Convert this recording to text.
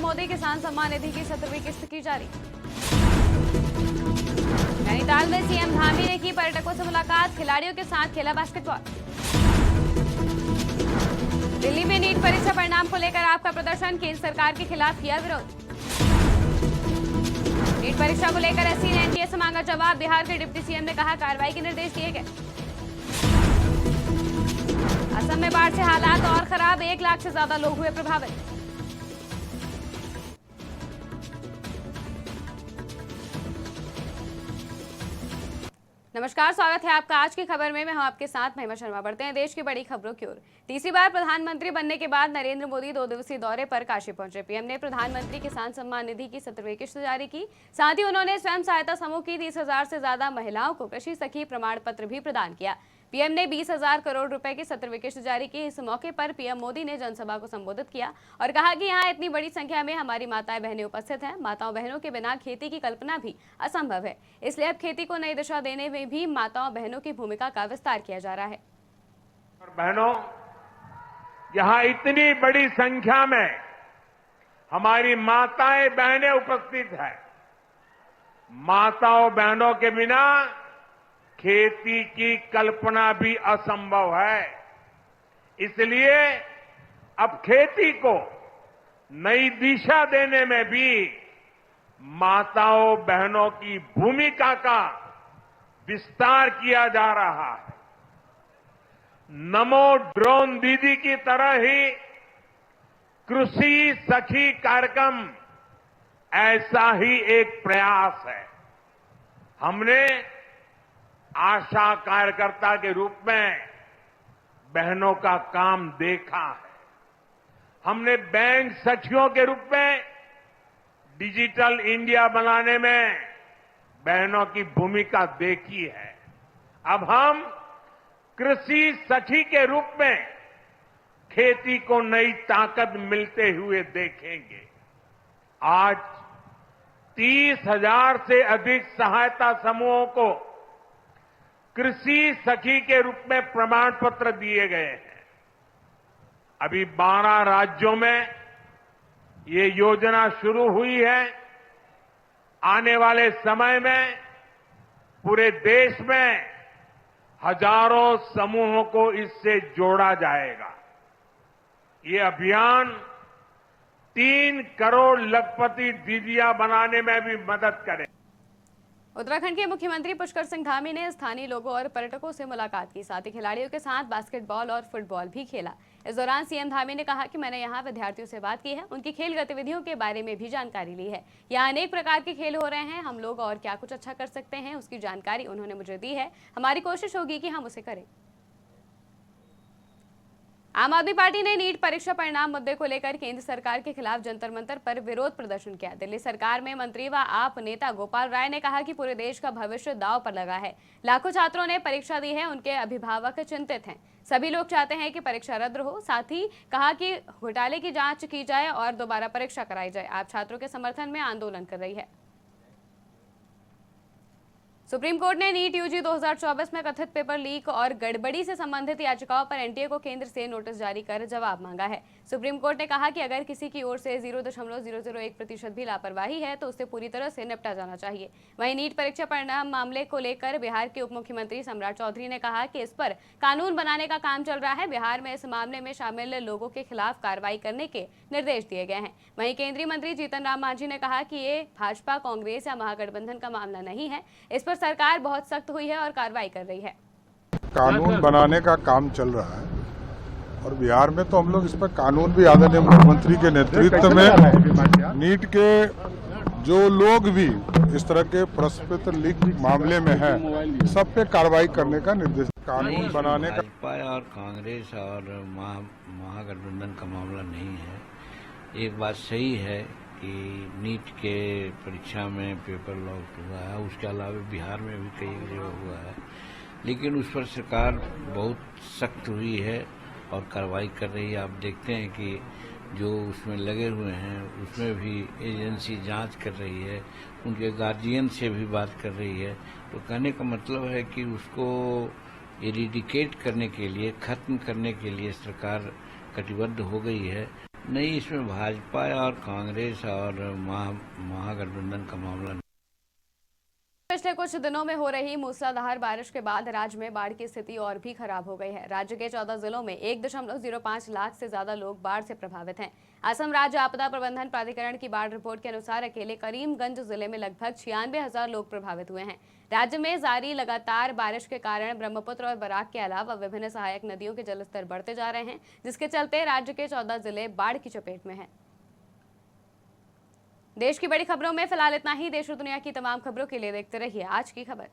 मोदी किसान सम्मान निधि की 17वीं किस्त की जारी। नैनीताल में सीएम धामी ने की पर्यटकों से मुलाकात, खिलाड़ियों के साथ खेला बास्केटबॉल। दिल्ली में नीट परीक्षा परिणाम को लेकर आपका प्रदर्शन, केंद्र सरकार के खिलाफ किया विरोध। नीट परीक्षा को लेकर एससी ने एनटीए से मांगा जवाब, बिहार के डिप्टी सीएम ने कहा कार्रवाई के निर्देश दिए गए। असम में बाढ़ से हालात और खराब, 1 लाख से ज्यादा लोग हुए प्रभावित। नमस्कार, स्वागत है आपका आज की खबर में। मैं हूं आपके साथ महिमा शर्मा। बढ़ते हैं देश की बड़ी खबरों की ओर। तीसरी बार प्रधानमंत्री बनने के बाद नरेंद्र मोदी 2 दिवसीय दौरे पर काशी पहुंचे। पीएम ने प्रधानमंत्री किसान सम्मान निधि की 17वीं किस्त जारी की। साथ ही उन्होंने स्वयं सहायता समूह की 30,000 से ज्यादा महिलाओं को कृषि सखी प्रमाण पत्र भी प्रदान किया। पीएम ने 20,000 करोड़ रुपए की 17वीं किस्त जारी की। इस मौके पर पीएम मोदी ने जनसभा को संबोधित किया और कहा कि यहाँ इतनी बड़ी संख्या में हमारी माताएं बहनें उपस्थित हैं। माताओं बहनों के बिना खेती की कल्पना भी असंभव है, इसलिए अब खेती को नई दिशा देने में भी माताओं बहनों की भूमिका का विस्तार किया जा रहा है। और बहनों, यहाँ इतनी बड़ी संख्या में हमारी माताएं बहनें उपस्थित है। माताओं बहनों के बिना खेती की कल्पना भी असंभव है, इसलिए अब खेती को नई दिशा देने में भी माताओं बहनों की भूमिका का विस्तार किया जा रहा है। नमो ड्रोन दीदी की तरह ही कृषि सखी कार्यक्रम ऐसा ही एक प्रयास है। हमने आशा कार्यकर्ता के रूप में बहनों का काम देखा है। हमने बैंक सखियों के रूप में डिजिटल इंडिया बनाने में बहनों की भूमिका देखी है। अब हम कृषि सखी के रूप में खेती को नई ताकत मिलते हुए देखेंगे। आज 30,000 से अधिक सहायता समूहों को कृषि सखी के रूप में प्रमाण पत्र दिए गए हैं। अभी 12 राज्यों में ये योजना शुरू हुई है। आने वाले समय में पूरे देश में हजारों समूहों को इससे जोड़ा जाएगा। ये अभियान 3 करोड़ लखपति दीदियां बनाने में भी मदद करेगा। उत्तराखंड के मुख्यमंत्री पुष्कर सिंह धामी ने स्थानीय लोगों और पर्यटकों से मुलाकात की। साथ ही खिलाड़ियों के साथ बास्केटबॉल और फुटबॉल भी खेला। इस दौरान सीएम धामी ने कहा कि मैंने यहाँ विद्यार्थियों से बात की है, उनकी खेल गतिविधियों के बारे में भी जानकारी ली है। यहाँ अनेक प्रकार के खेल हो रहे हैं, हम लोग और क्या कुछ अच्छा कर सकते हैं उसकी जानकारी उन्होंने मुझे दी है। हमारी कोशिश होगी कि हम उसे करें। आम आदमी पार्टी ने नीट परीक्षा परिणाम मुद्दे को लेकर केंद्र सरकार के खिलाफ जंतर मंतर पर विरोध प्रदर्शन किया। दिल्ली सरकार में मंत्री व आप नेता गोपाल राय ने कहा कि पूरे देश का भविष्य दांव पर लगा है। लाखों छात्रों ने परीक्षा दी है, उनके अभिभावक चिंतित हैं। सभी लोग चाहते हैं कि परीक्षा रद्द हो। साथ ही कहा कि घोटाले की जांच की जाए और दोबारा परीक्षा कराई जाए। आप छात्रों के समर्थन में आंदोलन कर रही है। सुप्रीम कोर्ट ने नीट यूजी 2024 में कथित पेपर लीक और गड़बड़ी से संबंधित याचिकाओं पर एनटीए को केंद्र से नोटिस जारी कर जवाब मांगा है। सुप्रीम कोर्ट ने कहा कि अगर किसी की ओर से 0.001% भी लापरवाही है तो उससे पूरी तरह से निपटा जाना चाहिए। वहीं नीट परीक्षा परिणाम मामले को लेकर बिहार के उप मुख्यमंत्री सम्राट चौधरी ने कहा कि इस पर कानून बनाने का काम चल रहा है। बिहार में इस मामले में शामिल लोगों के खिलाफ कार्रवाई करने के निर्देश दिए गए हैं। वहीं केंद्रीय मंत्री जीतन राम मांझी ने कहा कि ये भाजपा, कांग्रेस या महागठबंधन का मामला नहीं है। इस पर सरकार बहुत सख्त हुई है और कार्रवाई कर रही है। कानून बनाने का काम चल रहा है और बिहार में तो हम लोग इस पर कानून भी आदरणीय मुख्यमंत्री के नेतृत्व में नीट के जो लोग भी इस तरह के प्रश्न लीक मामले में हैं, सब पे कार्रवाई करने का निर्देश। कानून बनाने का भाजपा और कांग्रेस और महागठबंधन का मामला नहीं है। एक बात सही है कि नीट के परीक्षा में पेपर लॉक हुआ है, उसके अलावा बिहार में भी कई जगह हुआ है, लेकिन उस पर सरकार बहुत सख्त हुई है और कार्रवाई कर रही है। आप देखते हैं कि जो उसमें लगे हुए हैं उसमें भी एजेंसी जांच कर रही है, उनके गार्जियन से भी बात कर रही है। तो कहने का मतलब है कि उसको एरिडिकेट करने के लिए, खत्म करने के लिए सरकार कटिबद्ध हो गई है। नहीं, इसमें भाजपा और कांग्रेस और महागठबंधन का मामला नहीं। पिछले कुछ दिनों में हो रही मूसलाधार बारिश के बाद राज्य में बाढ़ की स्थिति और भी खराब हो गई है। राज्य के 14 जिलों में 1.05 लाख से ज्यादा लोग बाढ़ से प्रभावित हैं। असम राज्य आपदा प्रबंधन प्राधिकरण की बाढ़ रिपोर्ट के अनुसार अकेले करीमगंज जिले में लगभग 96,000 लोग प्रभावित हुए हैं। राज्य में जारी लगातार बारिश के कारण ब्रह्मपुत्र और बराक के अलावा विभिन्न सहायक नदियों के जलस्तर बढ़ते जा रहे हैं, जिसके चलते राज्य के 14 जिले बाढ़ की चपेट में हैं। देश की बड़ी खबरों में फिलहाल इतना ही। देश और दुनिया की तमाम खबरों के लिए देखते रहिए आज की खबर।